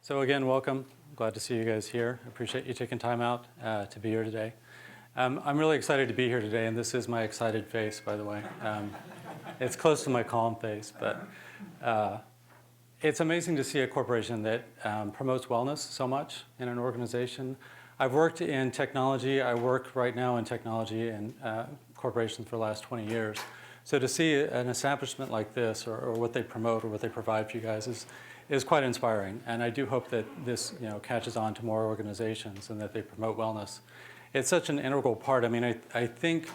So again, welcome. Glad to see you guys here. Appreciate you taking time out to be here today. I'm really excited to be here today, and this is my excited face, by the way. It's close to my calm face, but it's amazing to see a corporation that promotes wellness so much in an organization. I've worked in technology. I work right now in technology and corporations for the last 20 years. So to see an establishment like this, or what they promote or what they provide for you guys, is quite inspiring. And I do hope that this catches on to more organizations and that they promote wellness. It's such an integral part. I mean, I think,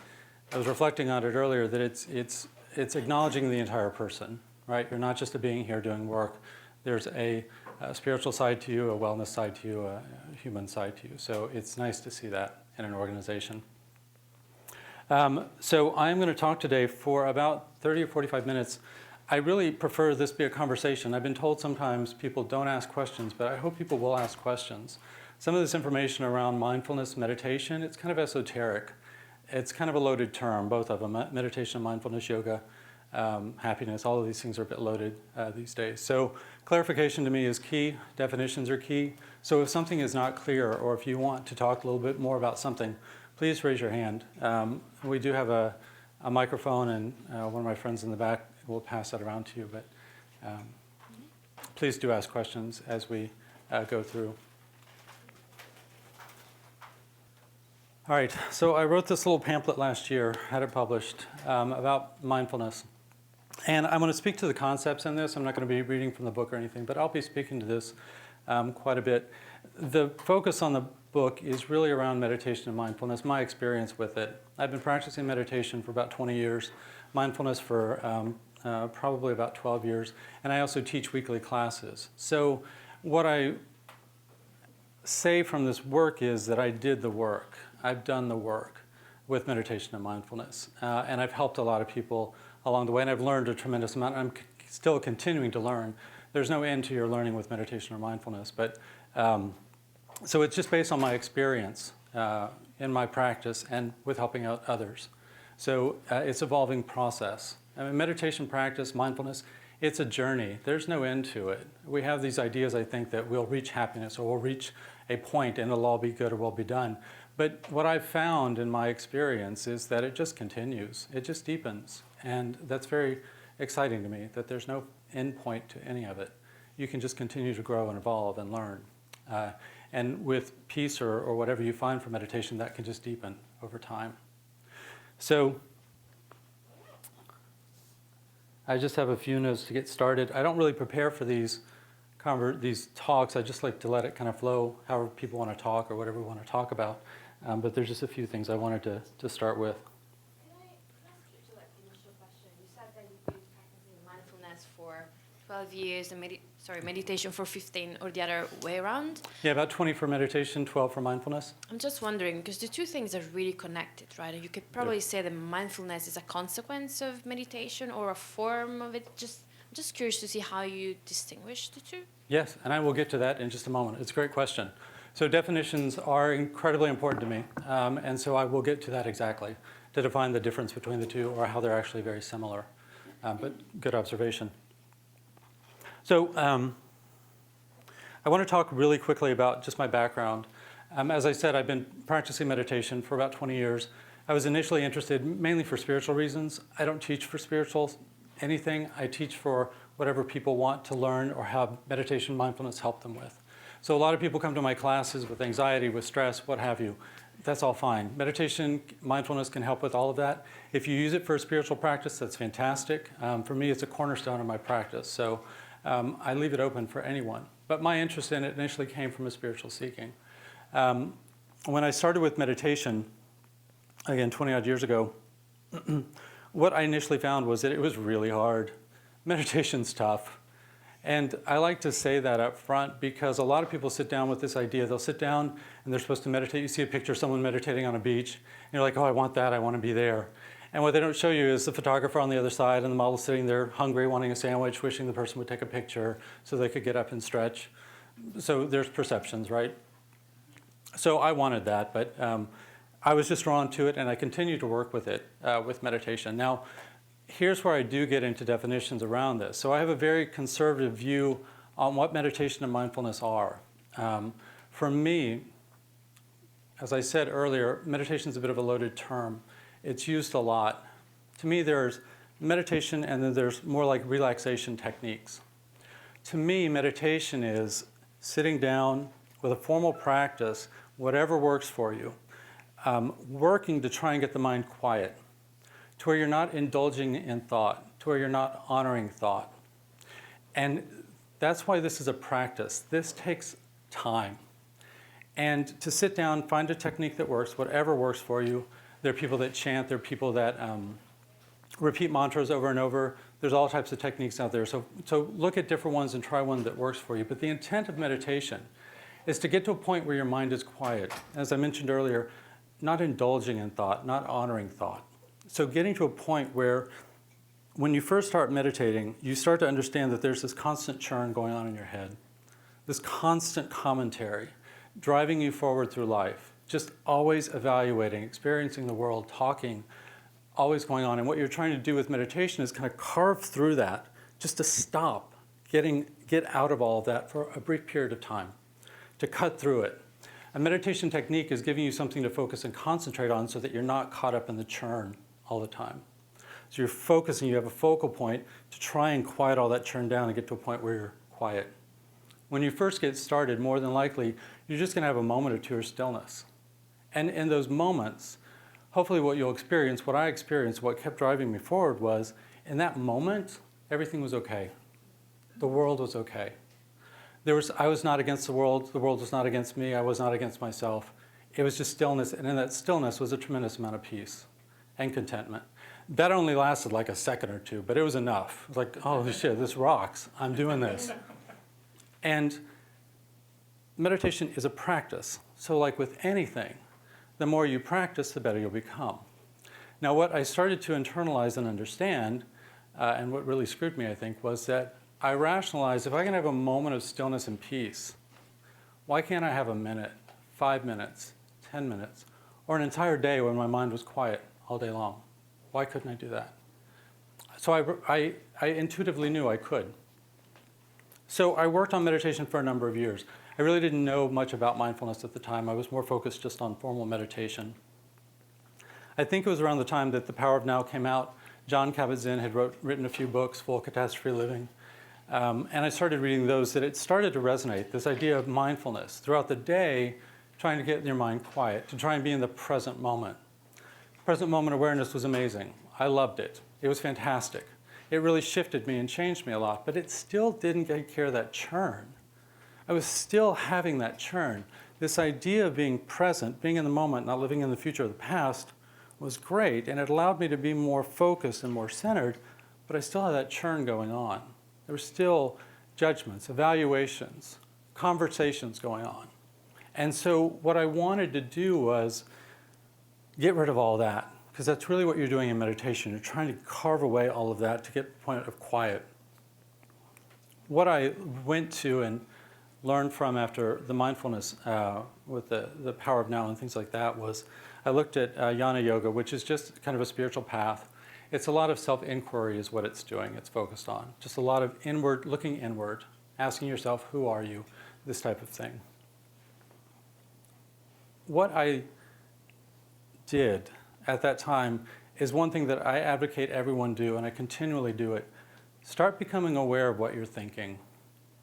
I was reflecting on it earlier, that it's acknowledging the entire person, right? You're not just a being here doing work. There's a spiritual side to you, a wellness side to you, a human side to you. So it's nice to see that in an organization. So I'm going to talk today for about 30 or 45 minutes. I really prefer this be a conversation. I've been told sometimes people don't ask questions, but I hope people will ask questions. Some of this information around mindfulness, meditation, it's kind of esoteric. It's kind of a loaded term, both of them, meditation, mindfulness, yoga, happiness, all of these things are a bit loaded these days. So clarification to me is key, definitions are key. So if something is not clear, or if you want to talk a little bit more about something, please raise your hand. We do have a microphone, and one of my friends in the back will pass that around to you, but please do ask questions as we go through. All right, so I wrote this little pamphlet last year, had it published, about mindfulness. And I'm going to speak to the concepts in this. I'm not going to be reading from the book or anything, but I'll be speaking to this quite a bit. The focus on the book is really around meditation and mindfulness, my experience with it. I've been practicing meditation for about 20 years, mindfulness for probably about 12 years, and I also teach weekly classes. So what I say from this work is that I did the work. I've done the work with meditation and mindfulness, and I've helped a lot of people along the way, and I've learned a tremendous amount. I'm still continuing to learn. There's no end to your learning with meditation or mindfulness, but so it's just based on my experience in my practice and with helping out others. So it's an evolving process. I mean, meditation practice, mindfulness, it's a journey. There's no end to it. We have these ideas, I think, that we'll reach happiness or we'll reach a point and it'll all be good or we'll be done. But what I've found in my experience is that it just continues. It just deepens. And that's very exciting to me, that there's no end point to any of it. You can just continue to grow and evolve and learn. And with peace or whatever you find from meditation, that can just deepen over time. So I just have a few notes to get started. I don't really prepare for these talks. I just like to let it kind of flow however people want to talk or whatever we want to talk about. But there's just a few things I wanted to start with. Can I ask you to the initial question? You said that you've been practicing mindfulness for 12 years and meditation for 15, or the other way around? Yeah, about 20 for meditation, 12 for mindfulness. I'm just wondering, because the two things are really connected, right? And you could probably say that mindfulness is a consequence of meditation or a form of it. I'm just curious to see how you distinguish the two. Yes, and I will get to that in just a moment. It's a great question. So definitions are incredibly important to me, and so I will get to that exactly, to define the difference between the two or how they're actually very similar. But good observation. So I want to talk really quickly about just my background. As I said, I've been practicing meditation for about 20 years. I was initially interested mainly for spiritual reasons. I don't teach for spiritual anything. I teach for whatever people want to learn or have meditation, mindfulness help them with. So a lot of people come to my classes with anxiety, with stress, what have you. That's all fine. Meditation, mindfulness can help with all of that. If you use it for a spiritual practice, that's fantastic. For me, it's a cornerstone of my practice. So I leave it open for anyone. But my interest in it initially came from a spiritual seeking. When I started with meditation, again, 20 odd years ago, what I initially found was that it was really hard. Meditation's tough. And I like to say that up front because a lot of people sit down with this idea. They'll sit down and they're supposed to meditate. You see a picture of someone meditating on a beach, and you're like, oh, I want that, I want to be there. And what they don't show you is the photographer on the other side and the model sitting there hungry, wanting a sandwich, wishing the person would take a picture so they could get up and stretch. So there's perceptions, right? So I wanted that, but I was just drawn to it, and I continue to work with it, with meditation. Now, here's where I do get into definitions around this. So I have a very conservative view on what meditation and mindfulness are. For me, as I said earlier, meditation is a bit of a loaded term. It's used a lot. To me, there's meditation and then there's more like relaxation techniques. To me, meditation is sitting down with a formal practice, whatever works for you, working to try and get the mind quiet, to where you're not indulging in thought, to where you're not honoring thought. And that's why this is a practice. This takes time. And to sit down, find a technique that works, whatever works for you. There are people that chant, there are people that repeat mantras over and over. There's all types of techniques out there. So look at different ones and try one that works for you. But the intent of meditation is to get to a point where your mind is quiet. As I mentioned earlier, not indulging in thought, not honoring thought. So getting to a point where when you first start meditating, you start to understand that there's this constant churn going on in your head, this constant commentary driving you forward through life, just always evaluating, experiencing the world, talking, always going on. And what you're trying to do with meditation is kind of carve through that, just to stop, get out of all of that for a brief period of time, to cut through it. A meditation technique is giving you something to focus and concentrate on so that you're not caught up in the churn all the time. So you're focusing, you have a focal point to try and quiet all that churn down and get to a point where you're quiet. When you first get started, more than likely, you're just going to have a moment or two of stillness. And in those moments, hopefully what you'll experience, what I experienced, what kept driving me forward was, in that moment, everything was okay. The world was okay. I was not against the world was not against me, I was not against myself. It was just stillness, and in that stillness was a tremendous amount of peace and contentment. That only lasted like a second or two, but it was enough. It was like, oh shit, this rocks, I'm doing this. And meditation is a practice. So like with anything, the more you practice, the better you'll become. Now what I started to internalize and understand, and what really screwed me, I think, was that I rationalized, if I can have a moment of stillness and peace, why can't I have a minute, 5 minutes, 10 minutes, or an entire day when my mind was quiet all day long? Why couldn't I do that? So I intuitively knew I could. So I worked on meditation for a number of years. I really didn't know much about mindfulness at the time. I was more focused just on formal meditation. I think it was around the time that The Power of Now came out. Jon Kabat-Zinn had written a few books, Full Catastrophe Living. And I started reading those, that it started to resonate, this idea of mindfulness throughout the day, trying to get your mind quiet, to try and be in the present moment. Present moment awareness was amazing. I loved it. It was fantastic. It really shifted me and changed me a lot, but it still didn't take care of that churn. I was still having that churn. This idea of being present, being in the moment, not living in the future or the past, was great, and it allowed me to be more focused and more centered, but I still had that churn going on. There were still judgments, evaluations, conversations going on. And so what I wanted to do was get rid of all that, because that's really what you're doing in meditation. You're trying to carve away all of that to get to the point of quiet. What I went to and learned from after the mindfulness with the Power of Now and things like that was, I looked at Jnana Yoga, which is just kind of a spiritual path. It's a lot of self-inquiry is what it's doing, it's focused on. Just a lot of inward, looking inward, asking yourself, who are you? This type of thing. What I did at that time is one thing that I advocate everyone do, and I continually do it. Start becoming aware of what you're thinking.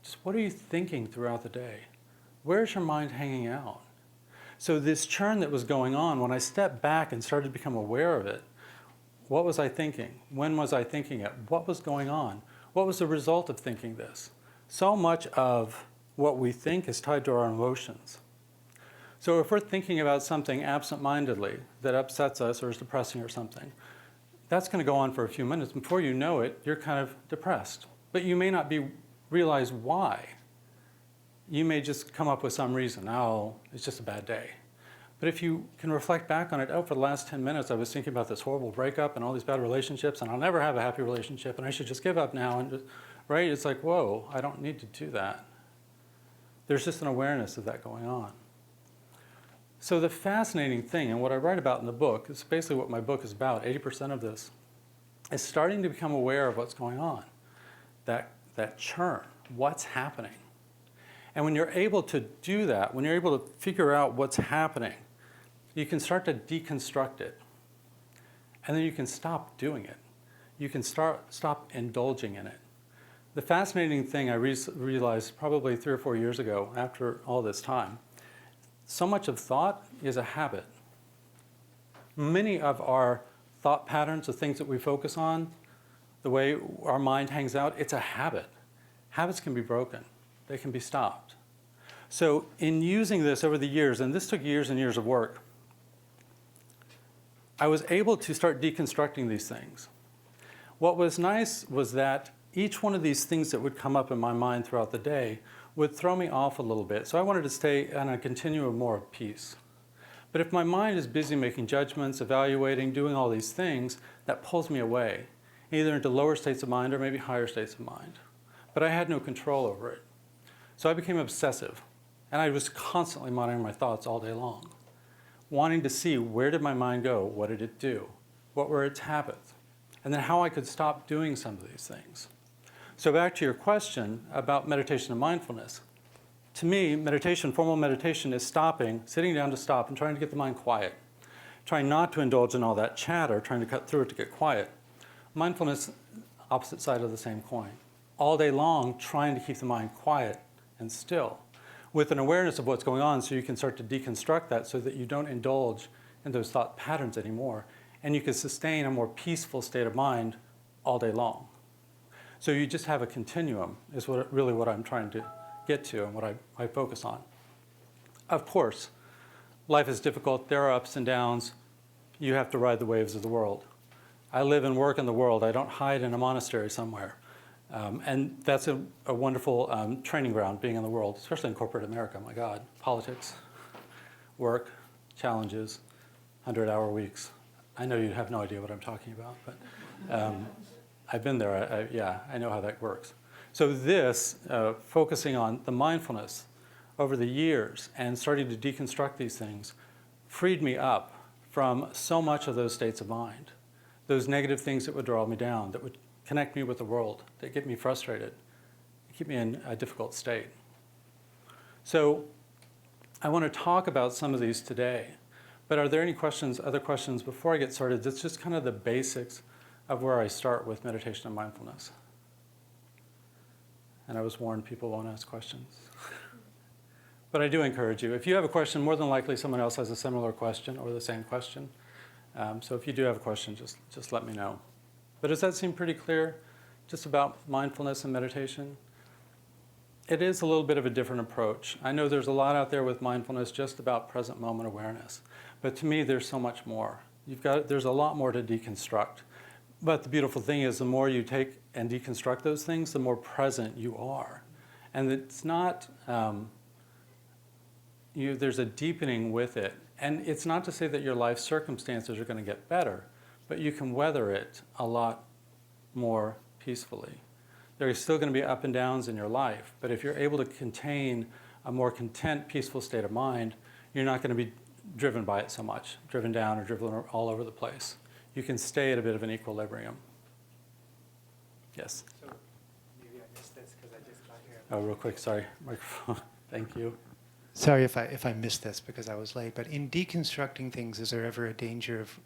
Just what are you thinking throughout the day? Where's your mind hanging out? So this churn that was going on, when I stepped back and started to become aware of it, what was I thinking? When was I thinking it? What was going on? What was the result of thinking this? So much of what we think is tied to our emotions. So if we're thinking about something absent-mindedly that upsets us or is depressing or something, that's going to go on for a few minutes. Before you know it, you're kind of depressed. But you may not realize why. You may just come up with some reason. Oh, it's just a bad day. But if you can reflect back on it, oh, for the last 10 minutes I was thinking about this horrible breakup and all these bad relationships, and I'll never have a happy relationship, and I should just give up now. And right? It's like, whoa, I don't need to do that. There's just an awareness of that going on. So the fascinating thing, and what I write about in the book, is basically what my book is about, 80% of this, is starting to become aware of what's going on. That churn. what's happening. And when you're able to do that, when you're able to figure out what's happening, you can start to deconstruct it. And then you can stop doing it. You can stop indulging in it. The fascinating thing I realized probably 3 or 4 years ago, after all this time, so much of thought is a habit. Many of our thought patterns, the things that we focus on, the way our mind hangs out, it's a habit. Habits can be broken. They can be stopped. So in using this over the years, and this took years and years of work, I was able to start deconstructing these things. What was nice was that each one of these things that would come up in my mind throughout the day would throw me off a little bit. So I wanted to stay on a continuum more of peace. But if my mind is busy making judgments, evaluating, doing all these things, that pulls me away, either into lower states of mind or maybe higher states of mind. But I had no control over it. So I became obsessive, and I was constantly monitoring my thoughts all day long, wanting to see where did my mind go, what did it do, what were its habits, and then how I could stop doing some of these things. So back to your question about meditation and mindfulness. To me, meditation, formal meditation, is stopping, sitting down to stop and trying to get the mind quiet, trying not to indulge in all that chatter, trying to cut through it to get quiet. Mindfulness, opposite side of the same coin. All day long, trying to keep the mind quiet and still, with an awareness of what's going on, so you can start to deconstruct that so that you don't indulge in those thought patterns anymore, and you can sustain a more peaceful state of mind all day long. So you just have a continuum, is really what I'm trying to get to and what I focus on. Of course, life is difficult. There are ups and downs. You have to ride the waves of the world. I live and work in the world. I don't hide in a monastery somewhere. And that's a wonderful training ground, being in the world, especially in corporate America. My God, politics, work, challenges, 100-hour weeks. I know you have no idea what I'm talking about, but I've been there. I know how that works. So this, focusing on the mindfulness over the years and starting to deconstruct these things, freed me up from so much of those states of mind, those negative things that would draw me down, that would connect me with the world, that get me frustrated, keep me in a difficult state. So I want to talk about some of these today, but are there any questions, other questions before I get started? That's just kind of the basics of where I start with meditation and mindfulness. And I was warned people won't ask questions. But I do encourage you. If you have a question, more than likely someone else has a similar question or the same question. So if you do have a question, just let me know. But does that seem pretty clear, just about mindfulness and meditation? It is a little bit of a different approach. I know there's a lot out there with mindfulness just about present moment awareness. But to me, there's so much more. There's a lot more to deconstruct. But the beautiful thing is, the more you take and deconstruct those things, the more present you are. And it's not, there's a deepening with it. And it's not to say that your life circumstances are going to get better, but you can weather it a lot more peacefully. There are still going to be up and downs in your life, but if you're able to contain a more content, peaceful state of mind, you're not going to be driven by it so much, driven down or driven all over the place. You can stay at a bit of an equilibrium. Yes? So maybe I missed this because I just got here. Oh, real quick, sorry. Microphone. Thank you. Sorry if I missed this because I was late, but in deconstructing things, is there ever a danger of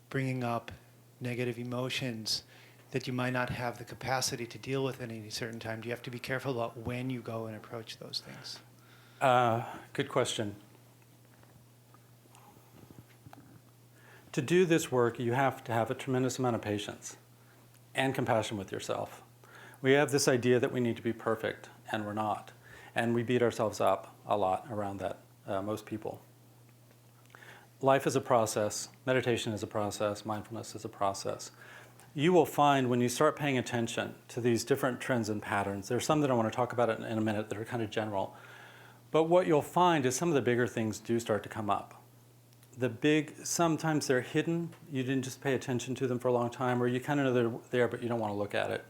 bringing up negative emotions that you might not have the capacity to deal with at any certain time? Do you have to be careful about when you go and approach those things? Good question. To do this work, you have to have a tremendous amount of patience and compassion with yourself. We have this idea that we need to be perfect, and we're not. And we beat ourselves up a lot around that, most people. Life is a process. Meditation is a process. Mindfulness is a process. You will find when you start paying attention to these different trends and patterns, there's some that I want to talk about in a minute that are kind of general. But what you'll find is some of the bigger things do start to come up. Sometimes they're hidden. You didn't just pay attention to them for a long time, or you kind of know they're there, but you don't want to look at it.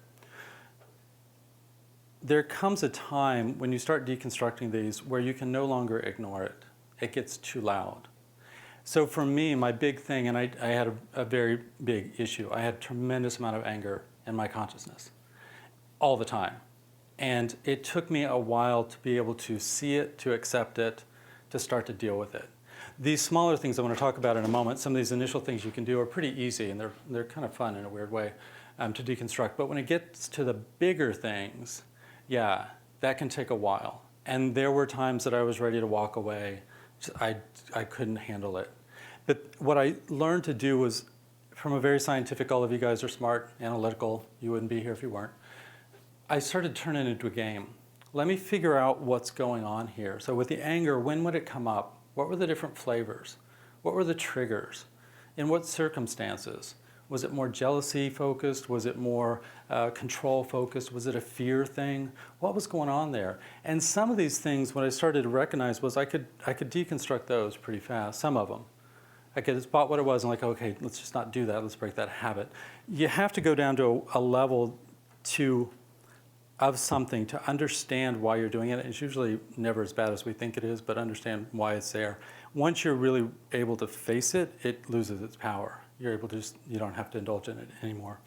There comes a time when you start deconstructing these where you can no longer ignore it. It gets too loud. So for me, my big thing, and I had a very big issue. I had a tremendous amount of anger in my consciousness all the time. And it took me a while to be able to see it, to accept it, to start to deal with it. These smaller things I want to talk about in a moment, some of these initial things you can do are pretty easy, and they're kind of fun in a weird way to deconstruct. But when it gets to the bigger things, yeah, that can take a while. And there were times that I was ready to walk away. I couldn't handle it. But what I learned to do was, from a very scientific, all of you guys are smart, analytical, you wouldn't be here if you weren't. I started turning it into a game. Let me figure out what's going on here. So with the anger, when would it come up? What were the different flavors? What were the triggers? In what circumstances? Was it more jealousy focused? Was it more control focused? Was it a fear thing? What was going on there? And some of these things, what I started to recognize was I could deconstruct those pretty fast, some of them. I could spot what it was and like, okay, let's just not do that. Let's break that habit. You have to go down to a level of something to understand why you're doing it. It's usually never as bad as we think it is, but understand why it's there. Once you're really able to face it, it loses its power. You're able to you don't have to indulge in it anymore.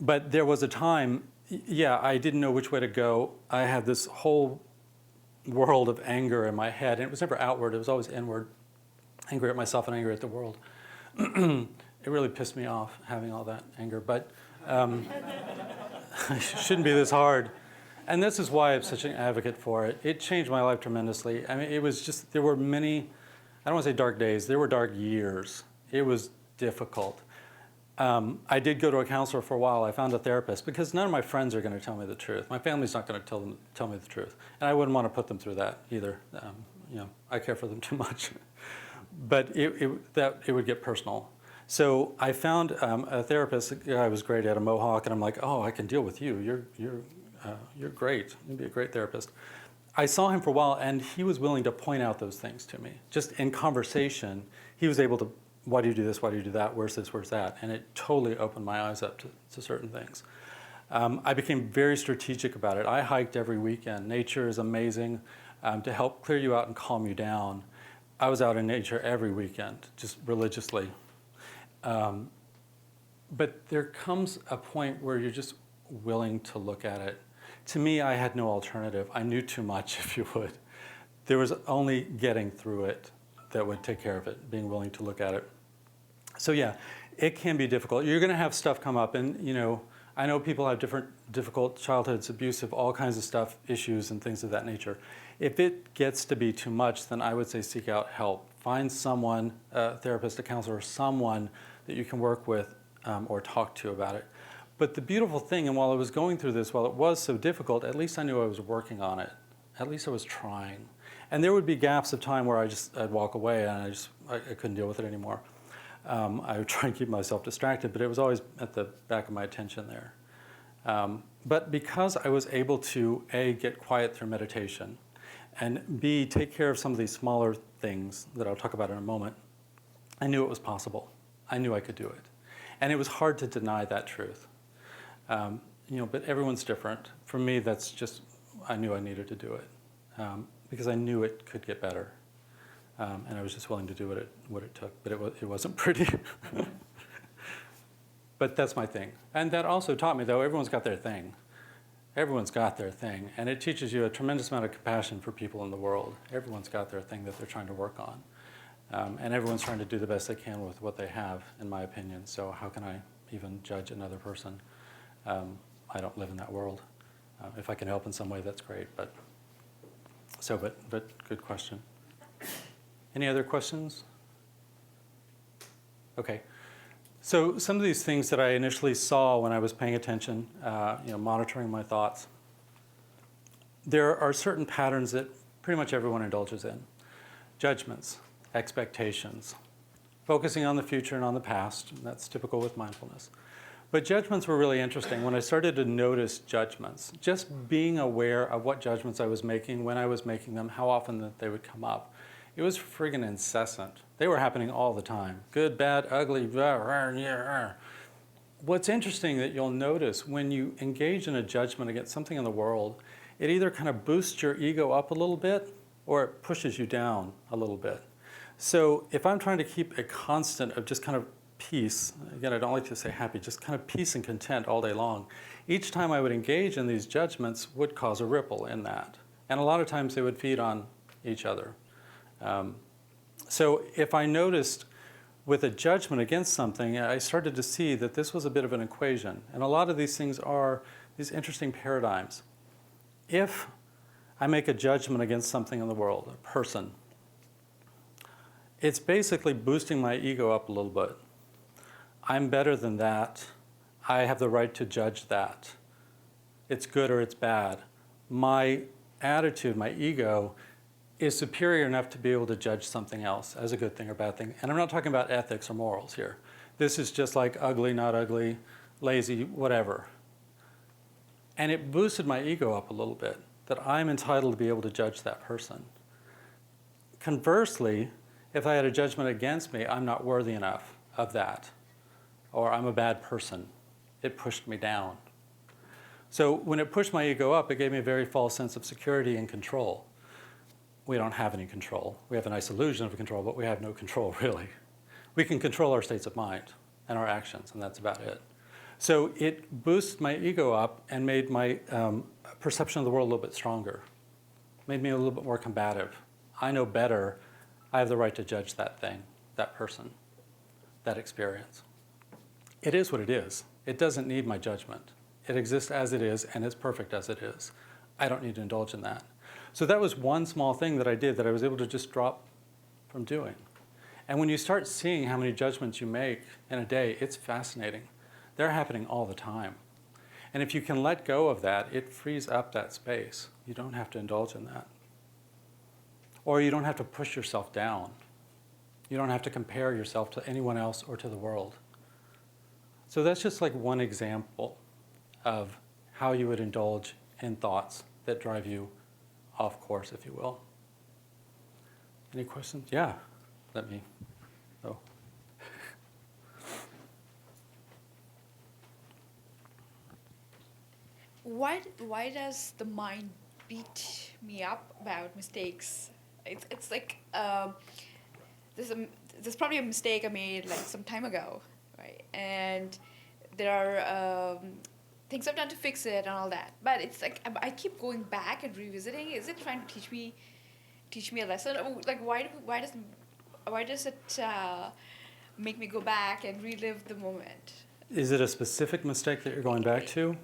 But there was a time, yeah, I didn't know which way to go. I had this whole world of anger in my head, and it was never outward, it was always inward. Angry at myself and angry at the world. It really pissed me off having all that anger, but it shouldn't be this hard. And this is why I'm such an advocate for it. It changed my life tremendously. I mean, it was just, there were many, I don't want to say dark days, there were dark years. It was difficult. I did go to a counselor for a while. I found a therapist because none of my friends are going to tell me the truth. My family's not going to tell me the truth. And I wouldn't want to put them through that either. I care for them too much. But it would get personal. So I found a therapist. The guy was great. He had a mohawk, and I'm like, oh, I can deal with you. You're great. You'd be a great therapist. I saw him for a while, and he was willing to point out those things to me. Just in conversation, he was able to, why do you do this? Why do you do that? Where's this? Where's that? And it totally opened my eyes up to certain things. I became very strategic about it. I hiked every weekend. Nature is amazing to help clear you out and calm you down. I was out in nature every weekend, just religiously. But there comes a point where you're just willing to look at it. To me, I had no alternative. I knew too much, if you would. There was only getting through it that would take care of it, being willing to look at it. So yeah, it can be difficult. You're going to have stuff come up, and I know people have different difficult childhoods, abusive, all kinds of stuff, issues and things of that nature. If it gets to be too much, then I would say seek out help. Find someone, a therapist, a counselor, someone that you can work with or talk to about it. But the beautiful thing, and while I was going through this, while it was so difficult, at least I knew I was working on it. At least I was trying. And there would be gaps of time where I'd walk away and I couldn't deal with it anymore. I would try and keep myself distracted, but it was always at the back of my attention there. But because I was able to, A, get quiet through meditation, and B, take care of some of these smaller things that I'll talk about in a moment, I knew it was possible. I knew I could do it. And it was hard to deny that truth. But everyone's different. For me, that's just, I knew I needed to do it because I knew it could get better. And I was just willing to do what it took, but it wasn't pretty. But that's my thing. And that also taught me, though, everyone's got their thing. Everyone's got their thing. And it teaches you a tremendous amount of compassion for people in the world. Everyone's got their thing that they're trying to work on. And everyone's trying to do the best they can with what they have, in my opinion. So how can I even judge another person? I don't live in that world. If I can help in some way, that's great. But good question. Any other questions? Okay. So some of these things that I initially saw when I was paying attention, monitoring my thoughts, there are certain patterns that pretty much everyone indulges in. Judgments, expectations, focusing on the future and on the past. That's typical with mindfulness. But judgments were really interesting. When I started to notice judgments, just being aware of what judgments I was making, when I was making them, how often that they would come up. It was friggin' incessant. They were happening all the time. Good, bad, ugly, blah, rah, yeah, rah. What's interesting that you'll notice when you engage in a judgment against something in the world, it either kind of boosts your ego up a little bit or it pushes you down a little bit. So if I'm trying to keep a constant of just kind of peace. Again, I don't like to say happy, just kind of peace and content all day long. Each time I would engage in these judgments would cause a ripple in that. And a lot of times they would feed on each other. So if I noticed with a judgment against something, I started to see that this was a bit of an equation. And a lot of these things are these interesting paradigms. If I make a judgment against something in the world, a person, it's basically boosting my ego up a little bit. I'm better than that. I have the right to judge that. It's good or it's bad. My attitude, my ego, is superior enough to be able to judge something else as a good thing or bad thing. And I'm not talking about ethics or morals here. This is just like ugly, not ugly, lazy, whatever. And it boosted my ego up a little bit, that I'm entitled to be able to judge that person. Conversely, if I had a judgment against me, I'm not worthy enough of that, or I'm a bad person, it pushed me down. So when it pushed my ego up, it gave me a very false sense of security and control. We don't have any control. We have a nice illusion of control, but we have no control, really. We can control our states of mind and our actions, and that's about it. So it boosted my ego up and made my perception of the world a little bit stronger, made me a little bit more combative. I know better. I have the right to judge that thing, that person, that experience. It is what it is. It doesn't need my judgment. It exists as it is, and it's perfect as it is. I don't need to indulge in that. So that was one small thing that I did that I was able to just drop from doing. And when you start seeing how many judgments you make in a day, it's fascinating. They're happening all the time. And if you can let go of that, it frees up that space. You don't have to indulge in that. Or you don't have to push yourself down. You don't have to compare yourself to anyone else or to the world. So that's just like one example of how you would indulge in thoughts that drive you off course, if you will. Any questions? Yeah, let me. Oh. Why does the mind beat me up about mistakes? It's like there's probably a mistake I made like some time ago, right? And there are things I've done to fix it and all that. But it's like I keep going back and revisiting. Is it trying to teach me a lesson? Like why does it make me go back and relive the moment? Is it a specific mistake that you're going back to?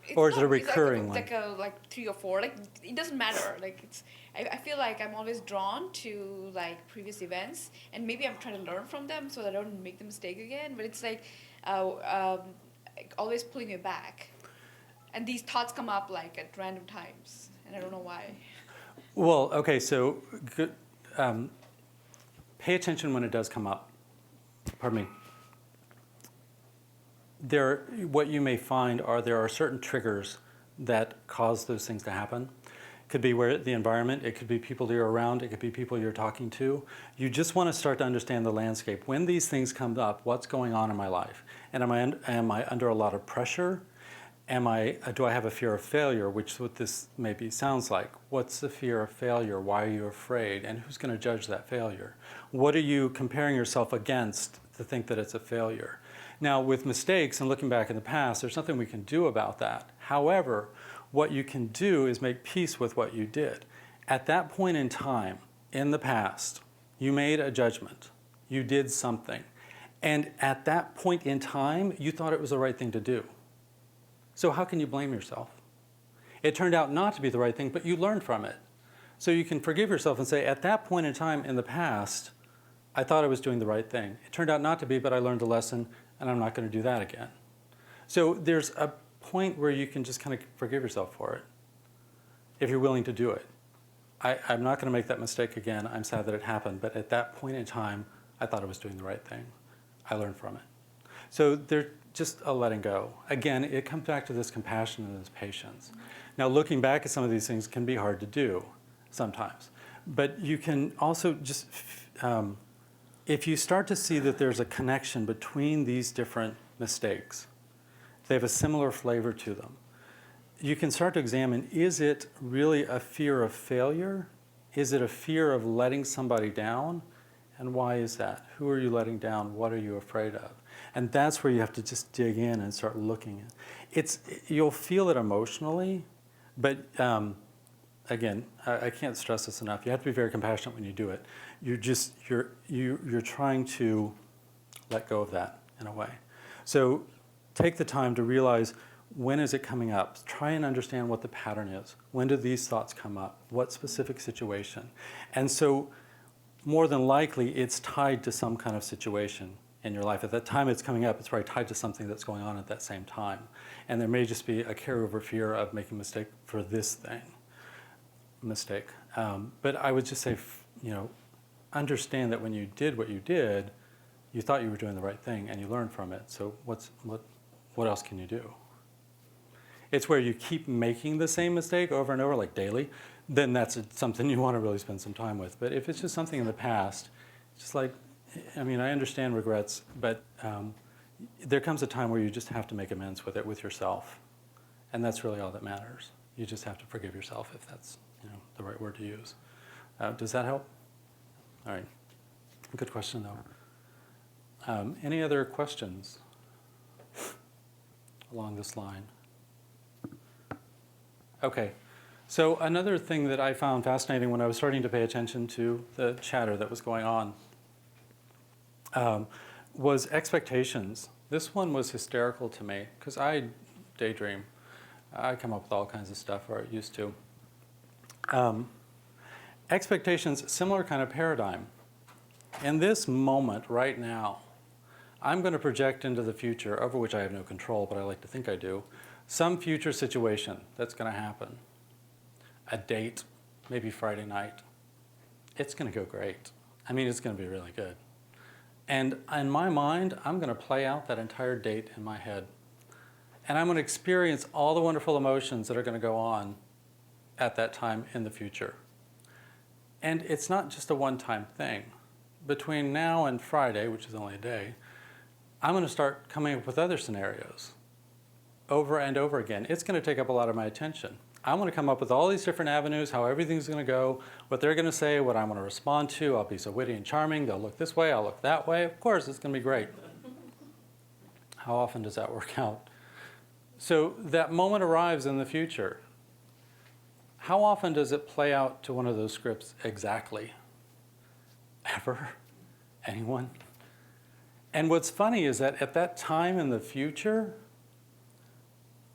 It's Or is it not- a recurring one? It's like 3 or 4. Like it doesn't matter. Like I feel like I'm always drawn to like previous events, and maybe I'm trying to learn from them so that I don't make the mistake again. But it's like always pulling me back, and these thoughts come up like at random times, and I don't know why. Well, okay, so good, pay attention when it does come up. Pardon me. What you may find there are certain triggers that cause those things to happen. It could be the environment, it could be people you're around, it could be people you're talking to. You just want to start to understand the landscape. When these things come up, what's going on in my life? And am I under a lot of pressure? Do I have a fear of failure, which is what this maybe sounds like? What's the fear of failure? Why are you afraid? And who's going to judge that failure? What are you comparing yourself against to think that it's a failure? Now, with mistakes and looking back in the past, there's nothing we can do about that. However, what you can do is make peace with what you did. At that point in time, in the past, you made a judgment. You did something. And at that point in time, you thought it was the right thing to do. So how can you blame yourself? It turned out not to be the right thing, but you learned from it. So you can forgive yourself and say, at that point in time in the past, I thought I was doing the right thing. It turned out not to be, but I learned a lesson, and I'm not going to do that again. So there's a point where you can just kind of forgive yourself for it, if you're willing to do it. I'm not going to make that mistake again. I'm sad that it happened, but at that point in time, I thought I was doing the right thing. I learned from it. So there's just a letting go. Again, it comes back to this compassion and this patience. Now, looking back at some of these things can be hard to do sometimes, but you can also just, if you start to see that there's a connection between these different mistakes, they have a similar flavor to them, you can start to examine, is it really a fear of failure? Is it a fear of letting somebody down? And why is that? Who are you letting down? What are you afraid of? And that's where you have to just dig in and start looking at. You'll feel it emotionally, but again, I can't stress this enough. You have to be very compassionate when you do it. You're trying to let go of that in a way. So take the time to realize, when is it coming up? Try and understand what the pattern is. When do these thoughts come up? What specific situation? And so more than likely, it's tied to some kind of situation in your life. At that time it's coming up, it's probably tied to something that's going on at that same time. And there may just be a carryover fear of making a mistake for this mistake. But I would just say, understand that when you did what you did, you thought you were doing the right thing and you learned from it. So what else can you do? It's where you keep making the same mistake over and over, like daily, then that's something you want to really spend some time with. But if it's just something in the past, just like, I understand regrets, but there comes a time where you just have to make amends with it, with yourself. And that's really all that matters. You just have to forgive yourself, if that's the right word to use. Does that help? All right. Good question, though. Any other questions along this line? Okay. So another thing that I found fascinating when I was starting to pay attention to the chatter that was going on was expectations. This one was hysterical to me because I daydream. I come up with all kinds of stuff, or I used to. Expectations, similar kind of paradigm. In this moment, right now, I'm going to project into the future, over which I have no control, but I like to think I do, some future situation that's going to happen. A date, maybe Friday night. It's going to go great. It's going to be really good. And in my mind, I'm going to play out that entire date in my head. And I'm going to experience all the wonderful emotions that are going to go on at that time in the future. And it's not just a one-time thing. Between now and Friday, which is only a day, I'm going to start coming up with other scenarios over and over again. It's going to take up a lot of my attention. I'm going to come up with all these different avenues, how everything's going to go, what they're going to say, what I'm going to respond to. I'll be so witty and charming. They'll look this way, I'll look that way. Of course, it's going to be great. How often does that work out? So that moment arrives in the future. How often does it play out to one of those scripts exactly? Ever? Anyone? And what's funny is that at that time in the future,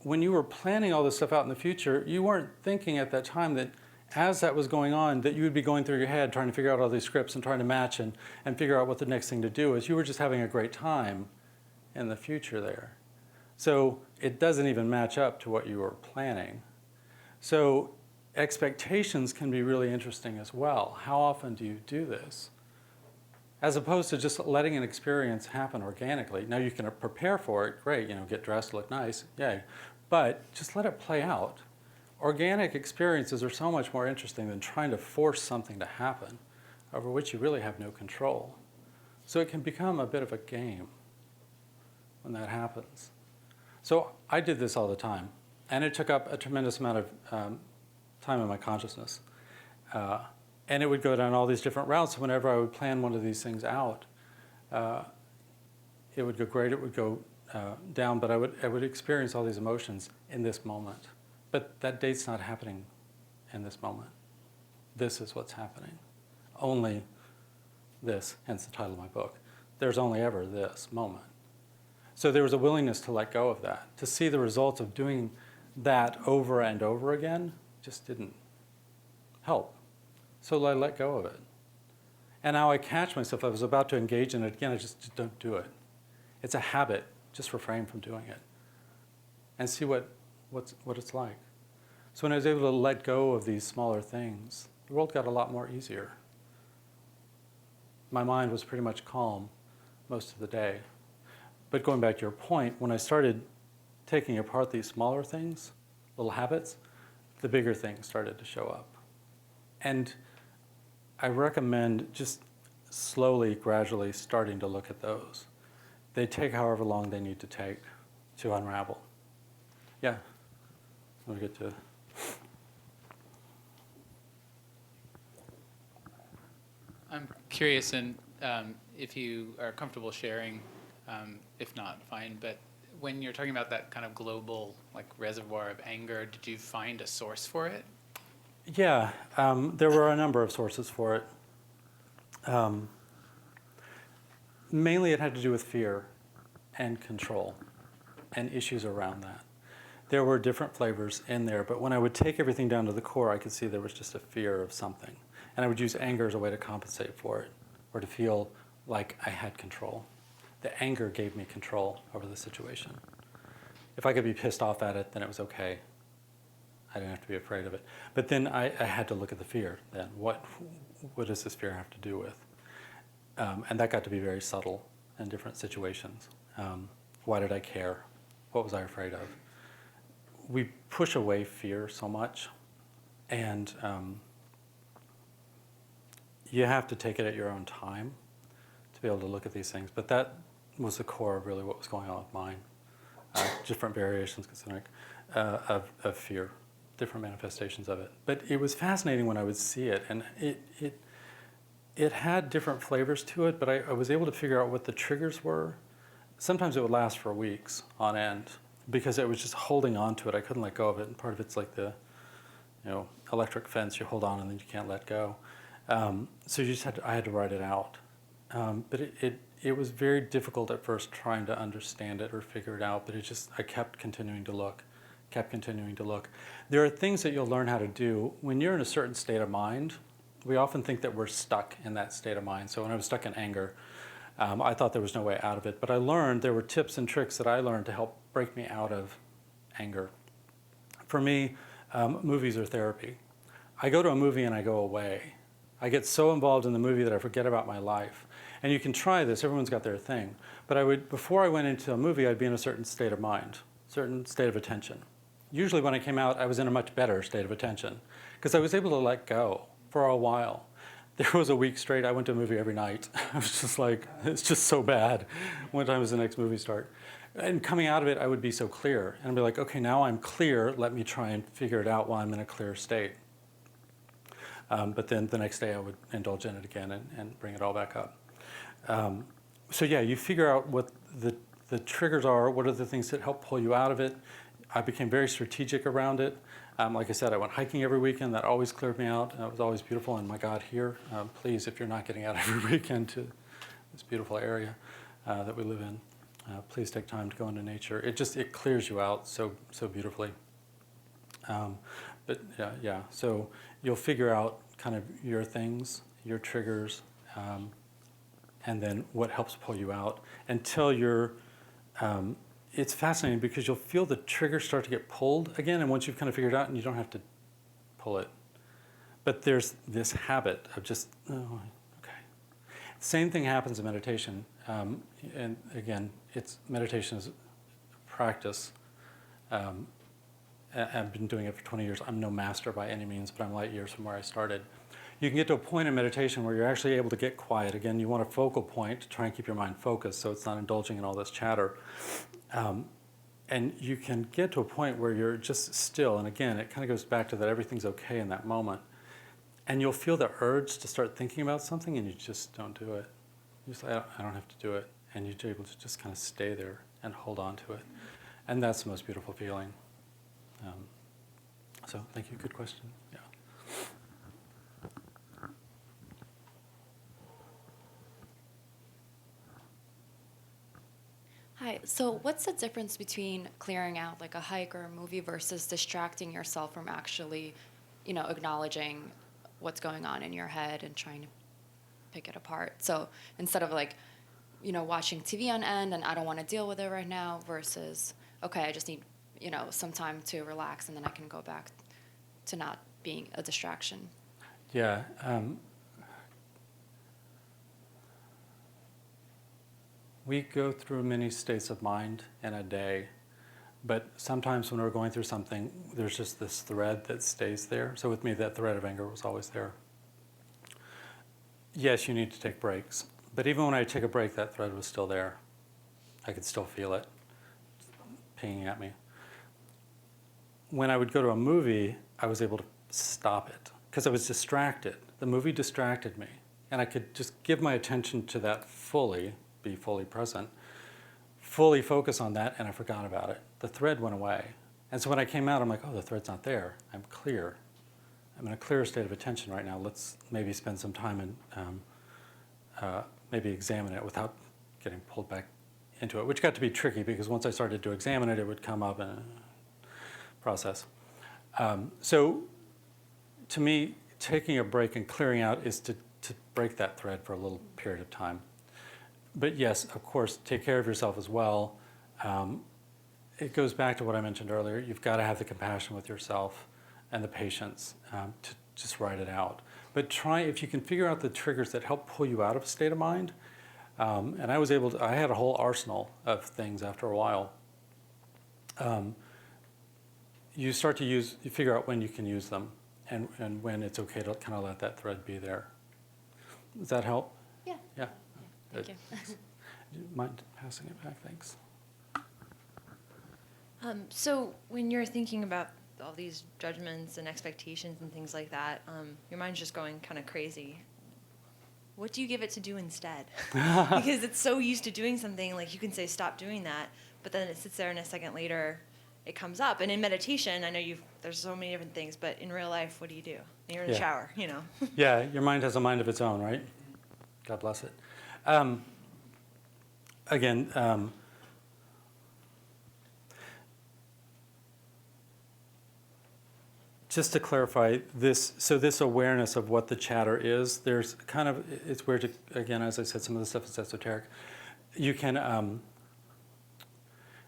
when you were planning all this stuff out in the future, you weren't thinking at that time that as that was going on, that you would be going through your head trying to figure out all these scripts and trying to match and figure out what the next thing to do is. You were just having a great time in the future there. So it doesn't even match up to what you were planning. So expectations can be really interesting as well. How often do you do this? As opposed to just letting an experience happen organically. Now you can prepare for it, great, get dressed, look nice, yay. But just let it play out. Organic experiences are so much more interesting than trying to force something to happen over which you really have no control. So it can become a bit of a game when that happens. So I did this all the time, and it took up a tremendous amount of time in my consciousness. And it would go down all these different routes. Whenever I would plan one of these things out, it would go great, it would go down, but I would experience all these emotions in this moment. But that date's not happening in this moment. This is what's happening. Only this, hence the title of my book. There's only ever this moment. So there was a willingness to let go of that. To see the results of doing that over and over again just didn't help. So I let go of it. And now I catch myself. I was about to engage in it again. I just don't do it. It's a habit. Just refrain from doing it. And see what it's like. So when I was able to let go of these smaller things, the world got a lot more easier. My mind was pretty much calm most of the day. But going back to your point, when I started taking apart these smaller things, little habits, the bigger things started to show up. And I recommend just slowly, gradually starting to look at those. They take however long they need to take to unravel. Yeah, we'll get to. I'm curious, and if you are comfortable sharing, if not, fine, but when you're talking about that kind of global like reservoir of anger, did you find a source for it? Yeah, there were a number of sources for it. Mainly it had to do with fear and control and issues around that. There were different flavors in there, but when I would take everything down to the core, I could see there was just a fear of something. And I would use anger as a way to compensate for it, or to feel like I had control. The anger gave me control over the situation. If I could be pissed off at it, then it was okay. I didn't have to be afraid of it. But then I had to look at the fear then. What does this fear have to do with? And that got to be very subtle in different situations. Why did I care? What was I afraid of? We push away fear so much, and you have to take it at your own time to be able to look at these things. But that was the core of really what was going on with mine. Different variations of fear, different manifestations of it. But it was fascinating when I would see it, and it had different flavors to it, but I was able to figure out what the triggers were. Sometimes it would last for weeks on end because it was just holding on to it. I couldn't let go of it, and part of it's like the electric fence. You hold on and then you can't let go. So I had to write it out. But it was very difficult at first trying to understand it or figure it out, but I kept continuing to look. There are things that you'll learn how to do when you're in a certain state of mind. We often think that we're stuck in that state of mind. So when I was stuck in anger, I thought there was no way out of it. But there were tips and tricks that I learned to help break me out of anger. For me, movies are therapy. I go to a movie and I go away. I get so involved in the movie that I forget about my life. And you can try this, everyone's got their thing. But before I went into a movie, I'd be in a certain state of mind, certain state of attention. Usually when I came out, I was in a much better state of attention because I was able to let go for a while. There was a week straight, I went to a movie every night. I was just like, it's just so bad. What time does the next movie start? And coming out of it, I would be so clear. And I'd be like, okay, now I'm clear. Let me try and figure it out while I'm in a clear state. But then the next day I would indulge in it again and bring it all back up. So yeah, you figure out what the triggers are, what are the things that help pull you out of it. I became very strategic around it. Like I said, I went hiking every weekend. That always cleared me out. It was always beautiful. And my God, here, please, if you're not getting out every weekend to this beautiful area that we live in, please take time to go into nature. It clears you out so beautifully. But yeah, so you'll figure out kind of your things, your triggers, and then what helps pull you out until you're, it's fascinating because you'll feel the trigger start to get pulled again, and once you've kind of figured it out, and you don't have to pull it. But there's this habit of just, oh, okay. Same thing happens in meditation. And again, meditation is practice. I've been doing it for 20 years. I'm no master by any means, but I'm light years from where I started. You can get to a point in meditation where you're actually able to get quiet. Again, you want a focal point to try and keep your mind focused so it's not indulging in all this chatter. And you can get to a point where you're just still. And again, it kind of goes back to that everything's okay in that moment. And you'll feel the urge to start thinking about something and you just don't do it. You just say, I don't have to do it. And you're able to just kind of stay there and hold on to it. And that's the most beautiful feeling. So thank you, good question. Yeah. Hi, so what's the difference between clearing out like a hike or a movie versus distracting yourself from actually, acknowledging what's going on in your head and trying to pick it apart? So instead of watching TV on end and I don't want to deal with it right now versus, okay, I just need, some time to relax and then I can go back to not being a distraction. Yeah. We go through many states of mind in a day, but sometimes when we're going through something, there's just this thread that stays there. So with me, that thread of anger was always there. Yes, you need to take breaks, but even when I take a break, that thread was still there. I could still feel it pinging at me. When I would go to a movie, I was able to stop it because I was distracted. The movie distracted me. and I could just give my attention to that fully, be fully present, fully focus on that, and I forgot about it. The thread went away. And so when I came out, I'm like, oh, the thread's not there. I'm clear. I'm in a clear state of attention right now. Let's maybe spend some time and maybe examine it without getting pulled back into it, which got to be tricky because once I started to examine it, it would come up in a process. So to me, taking a break and clearing out is to break that thread for a little period of time. But yes, of course, take care of yourself as well. It goes back to what I mentioned earlier. You've got to have the compassion with yourself and the patience to just write it out. But try, if you can figure out the triggers that help pull you out of a state of mind, and I was able to, I had a whole arsenal of things after a while. You start to use, you figure out when you can use them and when it's okay to kind of let that thread be there. Does that help? Yeah. Yeah. Thank you. Do you mind passing it back? Thanks. So when you're thinking about all these judgments and expectations and things like that, your mind's just going kind of crazy. What do you give it to do instead? Because it's so used to doing something, like you can say, stop doing that, but then it sits there and a second later it comes up. And in meditation, I know there's so many different things, but in real life, what do? You're in the shower, you know. Yeah, your mind has a mind of its own, right? God bless it. Again, just to clarify this, so this awareness of what the chatter is, there's kind of, it's weird to, again, as I said, some of the stuff is esoteric. You can,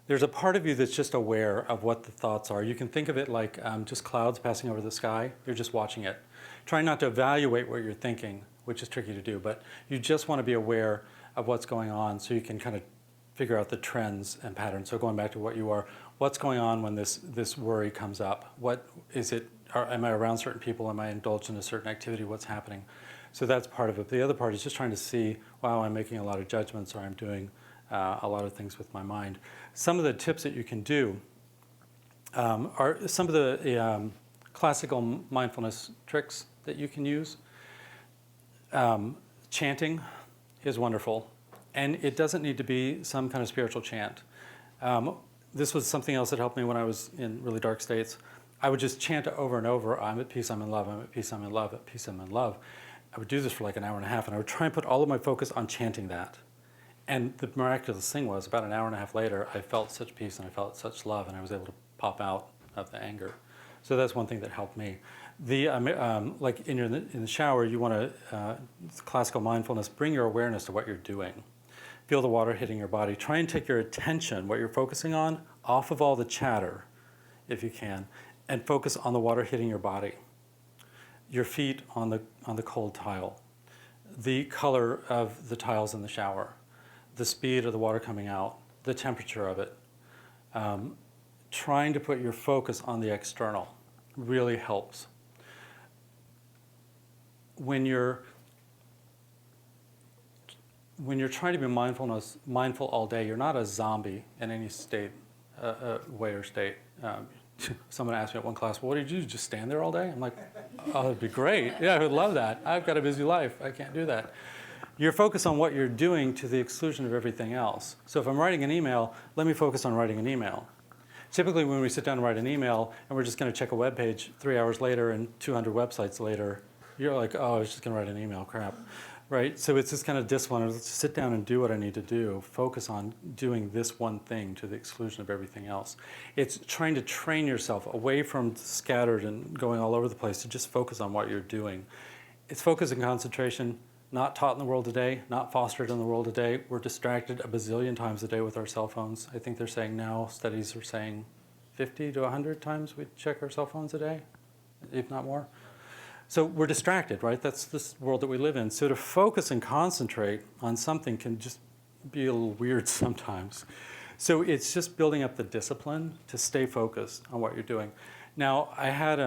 there's a part of you that's just aware of what the thoughts are. You can think of it like just clouds passing over the sky. You're just watching it. Try not to evaluate what you're thinking, which is tricky to do, but you just want to be aware of what's going on so you can kind of figure out the trends and patterns. So going back to what you are, what's going on when this worry comes up? What is it? Am I around certain people? Am I indulged in a certain activity? What's happening? So that's part of it. The other part is just trying to see, wow, I'm making a lot of judgments or I'm doing a lot of things with my mind. Some of the tips that you can do are some of the classical mindfulness tricks that you can use. Chanting is wonderful, and it doesn't need to be some kind of spiritual chant. This was something else that helped me when I was in really dark states. I would just chant it over and over, I'm at peace, I'm in love, I'm at peace, I'm in love, at peace, I'm in love. I would do this for like an hour and a half, and I would try and put all of my focus on chanting that. And the miraculous thing was, about an hour and a half later, I felt such peace and I felt such love, and I was able to pop out of the anger. So that's one thing that helped me. Like in the shower, you want to, classical mindfulness, bring your awareness to what you're doing. Feel the water hitting your body. Try and take your attention, what you're focusing on, off of all the chatter, if you can, and focus on the water hitting your body. Your feet on the cold tile. The color of the tiles in the shower. The speed of the water coming out. The temperature of it. Trying to put your focus on the external really helps. When you're trying to be mindful all day, you're not a zombie in any state, way or state. Someone asked me at one class, well, what did you do? Just stand there all day? I'm like, oh, that'd be great. Yeah, I would love that. I've got a busy life. I can't do that. You're focused on what you're doing to the exclusion of everything else. So if I'm writing an email, let me focus on writing an email. Typically when we sit down and write an email and we're just going to check a web page 3 hours later and 200 websites later, you're like, oh, I was just going to write an email, crap. Right? So it's this kind of discipline. Let's sit down and do what I need to do. Focus on doing this one thing to the exclusion of everything else. It's trying to train yourself away from scattered and going all over the place to just focus on what you're doing. It's focus and concentration, not taught in the world today, not fostered in the world today. We're distracted a bazillion times a day with our cell phones. I think they're saying now, studies are saying 50 to 100 times we check our cell phones a day, if not more. So we're distracted, right? That's this world that we live in. So to focus and concentrate on something can just be a little weird sometimes. So it's just building up the discipline to stay focused on what you're doing. Now, I had,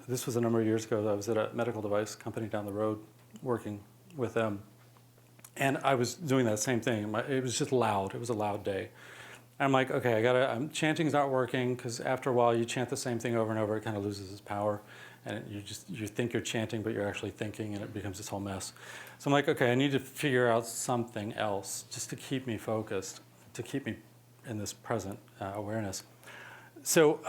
this was a number of years ago, I was at a medical device company down the road working with them. And I was doing that same thing. It was just loud. It was a loud day. I'm like, okay, chanting's not working, because after a while you chant the same thing over and over, it kind of loses its power. and you think you're chanting, but you're actually thinking, and it becomes this whole mess. So I'm like, okay, I need to figure out something else just to keep me focused, to keep me in this present awareness. So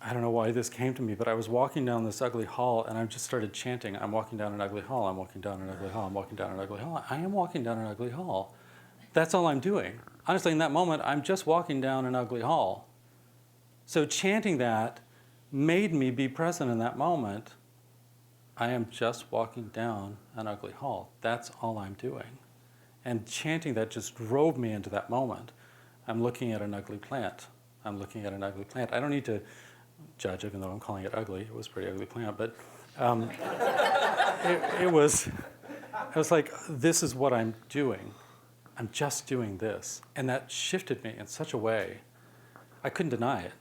I don't know why this came to me, but I was walking down this ugly hall, and I just started chanting, I'm walking down an ugly hall, I'm walking down an ugly hall, I'm walking down an ugly hall. I am walking down an ugly hall. That's all I'm doing. Honestly, in that moment, I'm just walking down an ugly hall. So chanting that made me be present in that moment. I am just walking down an ugly hall. That's all I'm doing. And chanting that just drove me into that moment. I'm looking at an ugly plant. I'm looking at an ugly plant. I don't need to judge, even though I'm calling it ugly. It was a pretty ugly plant, but I was like, this is what I'm doing. I'm just doing this. And that shifted me in such a way, I couldn't deny it.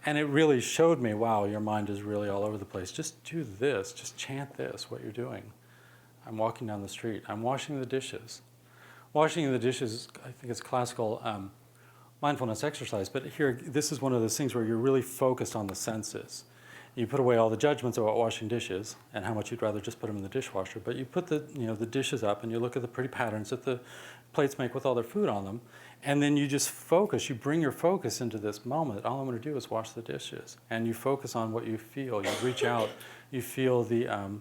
And it really showed me, wow, your mind is really all over the place. Just do this, just chant this, what you're doing. I'm walking down the street. I'm washing the dishes. Washing the dishes, I think it's classical mindfulness exercise, but here, this is one of those things where you're really focused on the senses. You put away all the judgments about washing dishes and how much you'd rather just put them in the dishwasher, but you put the dishes up and you look at the pretty patterns that the plates make with all their food on them, and then you just focus. You bring your focus into this moment. All I'm going to do is wash the dishes, and you focus on what you feel. You reach out. You feel the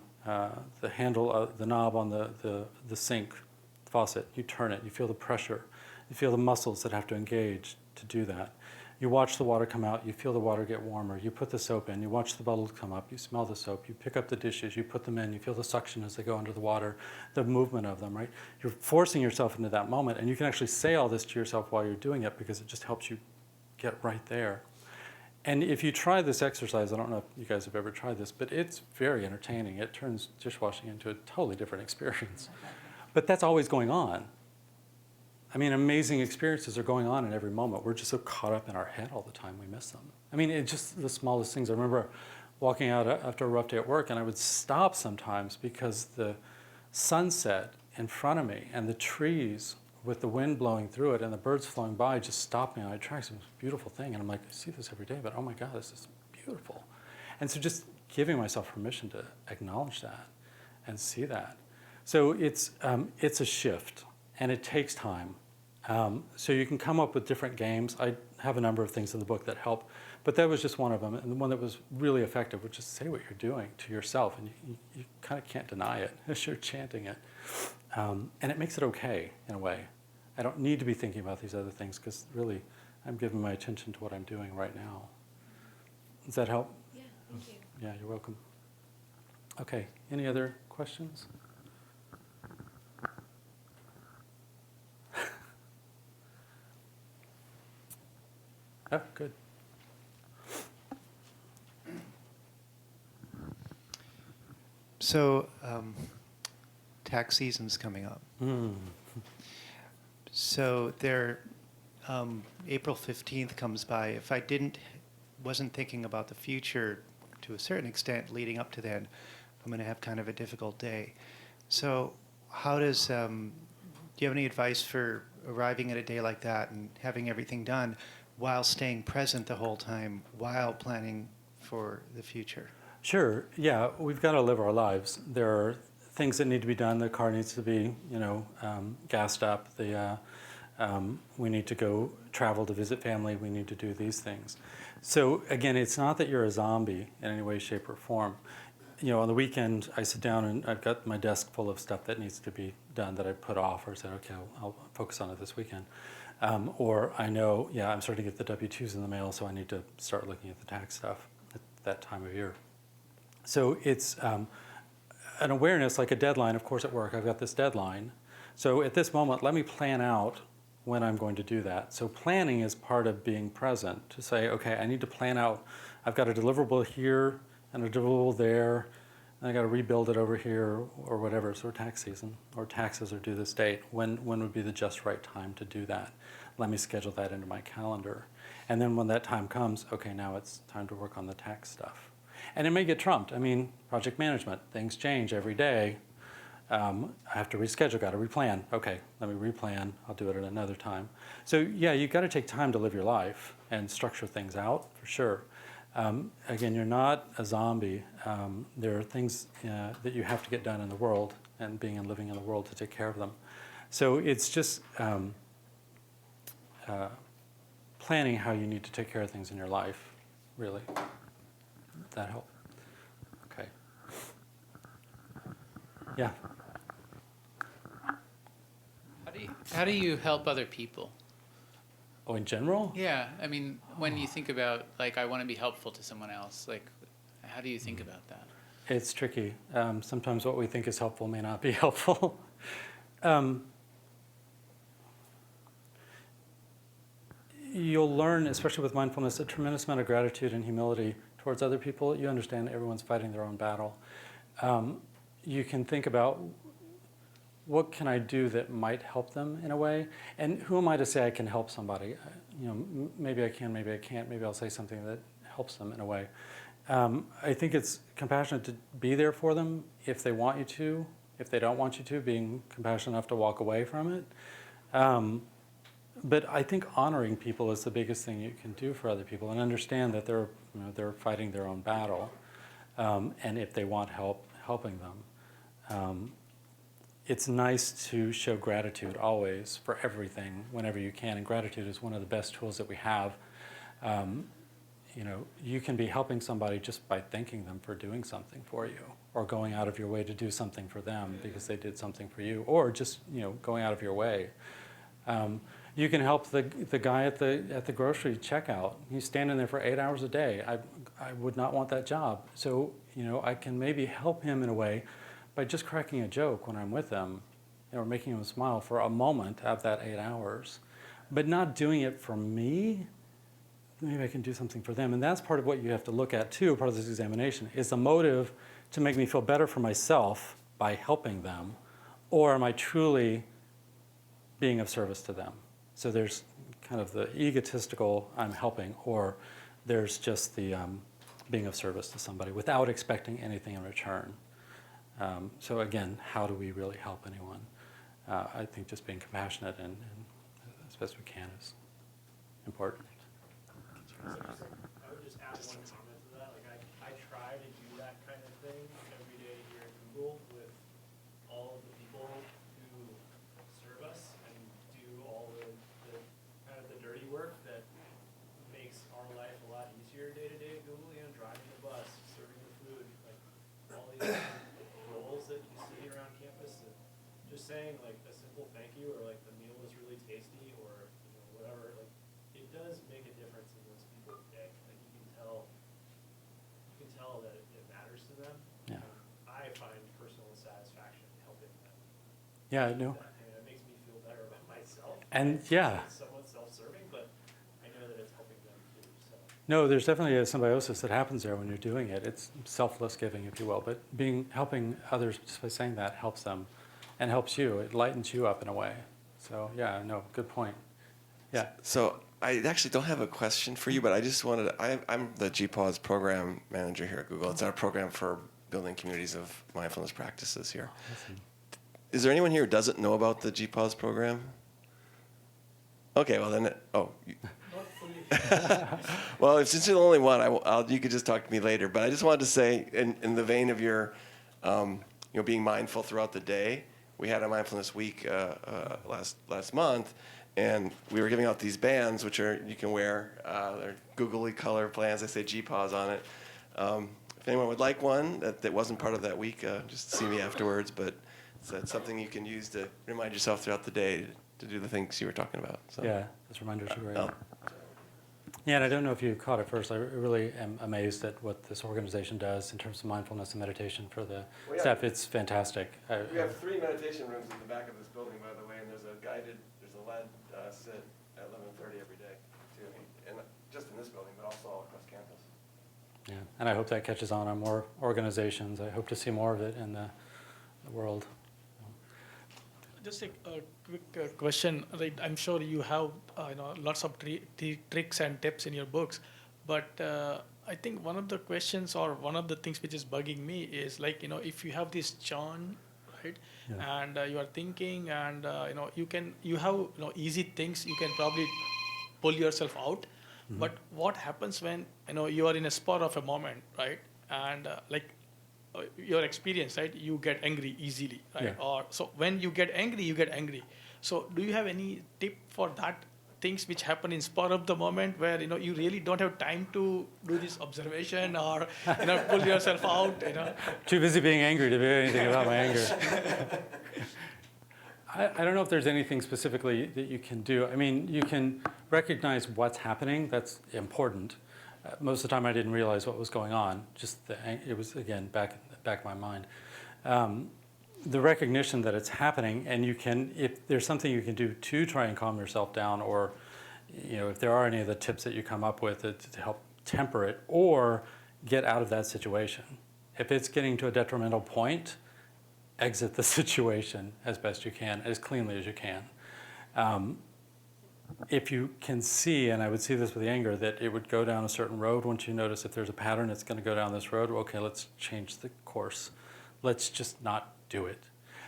handle, the knob on the sink faucet. You turn it. You feel the pressure. You feel the muscles that have to engage to do that. You watch the water come out. You feel the water get warmer. You put the soap in. You watch the bubbles come up. You smell the soap. You pick up the dishes. You put them in. You feel the suction as they go under the water, the movement of them, right? You're forcing yourself into that moment, and you can actually say all this to yourself while you're doing it because it just helps you get right there. And if you try this exercise, I don't know if you guys have ever tried this, but it's very entertaining. It turns dishwashing into a totally different experience. But that's always going on. I mean, amazing experiences are going on in every moment. We're just so caught up in our head all the time, we miss them. I mean, it's just the smallest things. I remember walking out after a rough day at work, and I would stop sometimes because the sunset in front of me and the trees with the wind blowing through it and the birds flying by just stopped me on my tracks. It was a beautiful thing. And I'm like, I see this every day, but oh my God, this is beautiful. And so just giving myself permission to acknowledge that and see that. So it's a shift, and it takes time. So you can come up with different games. I have a number of things in the book that help, but that was just one of them. And the one that was really effective was just say what you're doing to yourself, and you kind of can't deny it as you're chanting it. And it makes it okay in a way. I don't need to be thinking about these other things because really I'm giving my attention to what I'm doing right now. Does that help? Yeah, thank you. Yeah, you're welcome. Okay, any other questions? Oh, good. So, tax season's coming up. So April 15th comes by. If I wasn't thinking about the future to a certain extent leading up to then, I'm going to have kind of a difficult day. So how does, do you have any advice for arriving at a day like that and having everything done while staying present the whole time, while planning for the future? Sure. Yeah, we've got to live our lives. There are things that need to be done. The car needs to be, gassed up. We need to go travel to visit family. We need to do these things. So again, it's not that you're a zombie in any way, shape, or form. On the weekend, I sit down and I've got my desk full of stuff that needs to be done that I put off or said, okay, I'll focus on it this weekend. Or I know, I'm starting to get the W-2s in the mail, so I need to start looking at the tax stuff at that time of year. So it's an awareness, like a deadline. Of course, at work, I've got this deadline. So at this moment, let me plan out when I'm going to do that. So planning is part of being present, to say, okay, I need to plan out. I've got a deliverable here and a deliverable there, and I got to rebuild it over here or whatever. So tax season or taxes are due this date. When would be the just right time to do that? Let me schedule that into my calendar. And then when that time comes, okay, now it's time to work on the tax stuff. And it may get trumped. I mean, project management, things change every day. I have to reschedule, got to replan. Okay, let me replan. I'll do it at another time. So yeah, you've got to take time to live your life and structure things out, for sure. Again, you're not a zombie. There are things that you have to get done in the world and being and living in the world to take care of them. So it's just planning how you need to take care of things in your life, really. That help? Okay. Yeah. How do you help other people? Oh, in general? Yeah, I mean, when you think about, like, I want to be helpful to someone else, like, how do you think about that? It's tricky. Sometimes what we think is helpful may not be helpful. You'll learn, especially with mindfulness, a tremendous amount of gratitude and humility towards other people. You understand everyone's fighting their own battle. You can think about, what can I do that might help them in a way? And who am I to say I can help somebody? Maybe I can, maybe I can't. Maybe I'll say something that helps them in a way. I think it's compassionate to be there for them if they want you to. If they don't want you to, being compassionate enough to walk away from it. But I think honoring people is the biggest thing you can do for other people, and understand that they're fighting their own battle, and if they want help, helping them. It's nice to show gratitude always for everything whenever you can, and gratitude is one of the best tools that we have. You can be helping somebody just by thanking them for doing something for you, or going out of your way to do something for them because they did something for you, or just going out of your way. You can help the guy at the grocery checkout. He's standing there for 8 hours a day. I would not want that job. So I can maybe help him in a way by just cracking a joke when I'm with him, or making him smile for a moment out of that 8 hours, but not doing it for me. Maybe I can do something for them. And that's part of what you have to look at too, part of this examination, is the motive to make me feel better for myself by helping them, or am I truly being of service to them? So there's kind of the egotistical, I'm helping, or there's just the being of service to somebody without expecting anything in return. So again, how do we really help anyone? I think just being compassionate and as best we can is important. I would just add one comment to that. Like I try to do that kind of thing every day here at Google with all of the people who serve us and do all the kind of the dirty work that makes our life a lot easier day to day at Google. Driving the bus, serving the food, like all these roles that you see around campus. And just saying like a simple thank you, or like the meal was really tasty, or whatever. Like it does make a difference in those people's day. Like you can tell that it matters to them. Yeah. I find personal satisfaction helping them. Yeah, I know. It makes me feel better about myself. And yeah. It's somewhat self-serving, but I know that it's helping them too. So. No, there's definitely a symbiosis that happens there when you're doing it. It's selfless giving, if you will, but helping others just by saying that helps them and helps you. It lightens you up in a way. So yeah, no, good point. Yeah. So I actually don't have a question for you, but I just wanted to, I'm the GPAWS program manager here at Google. It's our program for building communities of mindfulness practices here. Awesome. Is there anyone here who doesn't know about the GPAWS program? Okay, well then, well, since you're the only one, you could just talk to me later. But I just wanted to say, in the vein of your, being mindful throughout the day, we had a mindfulness week last month, and we were giving out these bands, which you can wear. They're googly color plans. They say GPAWS on it. If anyone would like one that wasn't part of that week, just see me afterwards. But it's something you can use to remind yourself throughout the day to do the things you were talking about. So. Yeah, those reminders are great. Yeah, and I don't know if you caught it first. I really am amazed at what this organization does in terms of mindfulness and meditation for the staff. It's fantastic. We have 3 meditation rooms in the back of this building, by the way, and there's a lead sit at 11:30 every day, too, and just in this building, but also all across campus. Yeah, and I hope that catches on more organizations. I hope to see more of it in the world. Just a quick question. Right, I'm sure you have lots of tricks and tips in your books, but I think one of the questions or one of the things which is bugging me is like if you have this churn, right, and you are thinking, and you have easy things you can probably pull yourself out, But what happens when you are in a spur of a moment, right? And your experience, right? You get angry easily, right? Yeah. Or so when you get angry, you get angry. So do you have any tip for that? Things which happen in spur of the moment where you really don't have time to do this observation or pull yourself out. Too busy being angry to do anything about my anger. I don't know if there's anything specifically that you can do. I mean, you can recognize what's happening. That's important. Most of the time, I didn't realize what was going on. It was, again, back in my mind. The recognition that it's happening, and if there's something you can do to try and calm yourself down, or if there are any of the tips that you come up with to help temper it or get out of that situation. If it's getting to a detrimental point, exit the situation as best you can, as cleanly as you can. If you can see, and I would see this with the anger, that it would go down a certain road. Once you notice if there's a pattern, it's going to go down this road. Okay, let's change the course. Let's just not do it.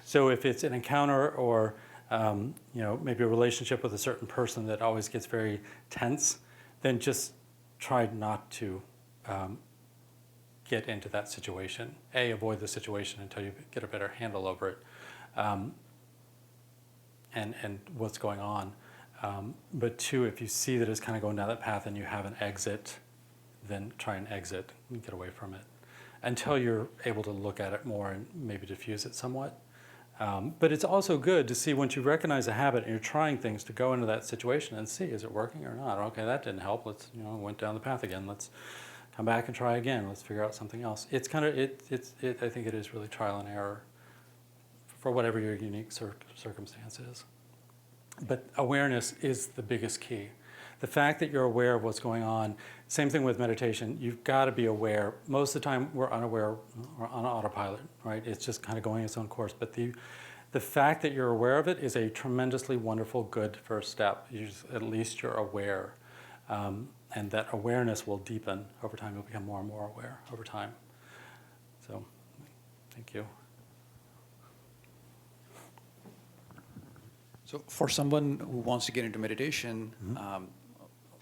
So if it's an encounter or maybe a relationship with a certain person that always gets very tense, then just try not to get into that situation. Avoid the situation until you get a better handle over it and what's going on. But two, if you see that it's kind of going down that path and you have an exit, then try and exit and get away from it until you're able to look at it more and maybe diffuse it somewhat. But it's also good to see once you recognize a habit and you're trying things to go into that situation and see, is it working or not? Okay, that didn't help. Let's, went down the path again. Let's come back and try again. Let's figure out something else. It's kind of, I think it is really trial and error for whatever your unique circumstance is. But awareness is the biggest key. The fact that you're aware of what's going on, same thing with meditation, you've got to be aware. Most of the time we're unaware, or on autopilot, right? It's just kind of going its own course. But the fact that you're aware of it is a tremendously wonderful, good first step. At least you're aware. And that awareness will deepen over time. You'll become more and more aware over time. So, thank you. So for someone who wants to get into meditation,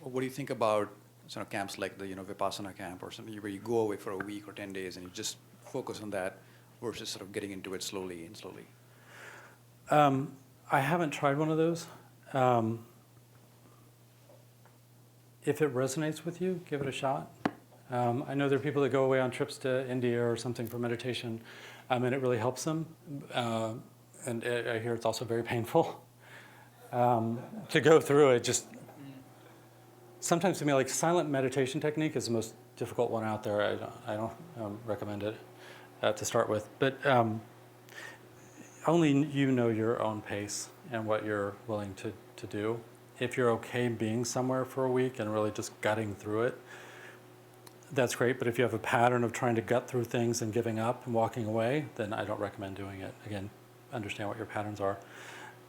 what do you think about sort of camps like the Vipassana camp or something where you go away for a week or 10 days and you just focus on that versus sort of getting into it slowly and slowly? I haven't tried one of those. If it resonates with you, give it a shot. I know there are people that go away on trips to India or something for meditation, and it really helps them. And I hear it's also very painful to go through it. Just sometimes to me, like silent meditation technique is the most difficult one out there. I don't recommend it to start with, but only you know your own pace and what you're willing to do. If you're okay being somewhere for a week and really just gutting through it, that's great. But if you have a pattern of trying to gut through things and giving up and walking away, then I don't recommend doing it. Again, understand what your patterns are.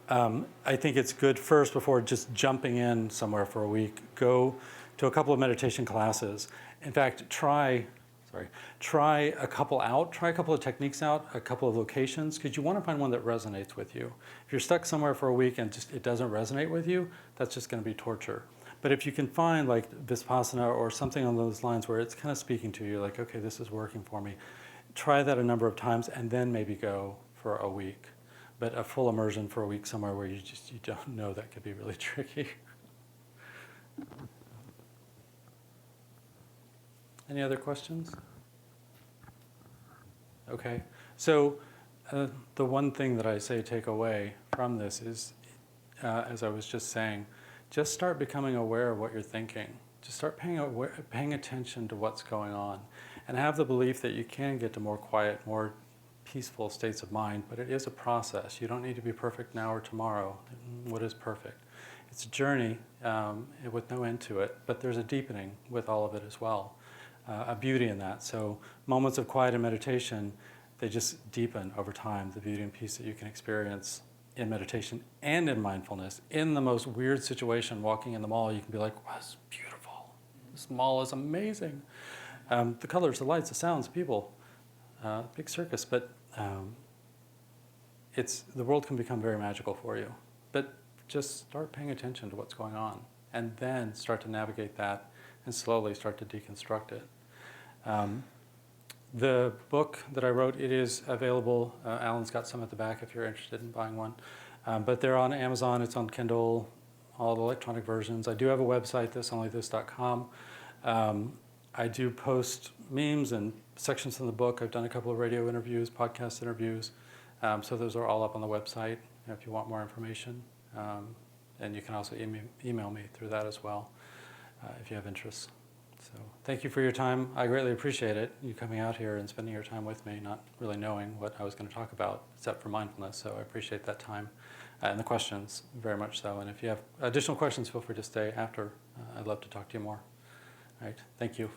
I think it's good first, before just jumping in somewhere for a week, go to a couple of meditation classes. In fact, try a couple out, try a couple of techniques out, a couple of locations, because you want to find one that resonates with you. If you're stuck somewhere for a week and it doesn't resonate with you, that's just going to be torture. But if you can find like Vipassana or something on those lines where it's kind of speaking to you, like, okay, this is working for me, try that a number of times and then maybe go for a week. But a full immersion for a week somewhere where you don't know, that could be really tricky. Any other questions? Okay, so the one thing that I say take away from this is, as I was just saying, just start becoming aware of what you're thinking. Just start paying attention to what's going on, and have the belief that you can get to more quiet, more peaceful states of mind, but it is a process. You don't need to be perfect now or tomorrow. What is perfect? It's a journey with no end to it, but there's a deepening with all of it as well, a beauty in that. So moments of quiet and meditation, they just deepen over time, the beauty and peace that you can experience in meditation and in mindfulness. In the most weird situation, walking in the mall, you can be like, wow, it's beautiful. This mall is amazing. The colors, the lights, the sounds, people. Big circus, but the world can become very magical for you. But just start paying attention to what's going on and then start to navigate that and slowly start to deconstruct it. The book that I wrote, it is available. Alan's got some at the back if you're interested in buying one. But they're on Amazon, it's on Kindle, all the electronic versions. I do have a website, thisonlythis.com. I do post memes and sections from the book. I've done a couple of radio interviews, podcast interviews. So those are all up on the website if you want more information. And you can also email me through that as well if you have interest. So thank you for your time. I greatly appreciate it, you coming out here and spending your time with me, not really knowing what I was going to talk about except for mindfulness. So I appreciate that time and the questions very much so. And if you have additional questions, feel free to stay after. I'd love to talk to you more. All right, thank you.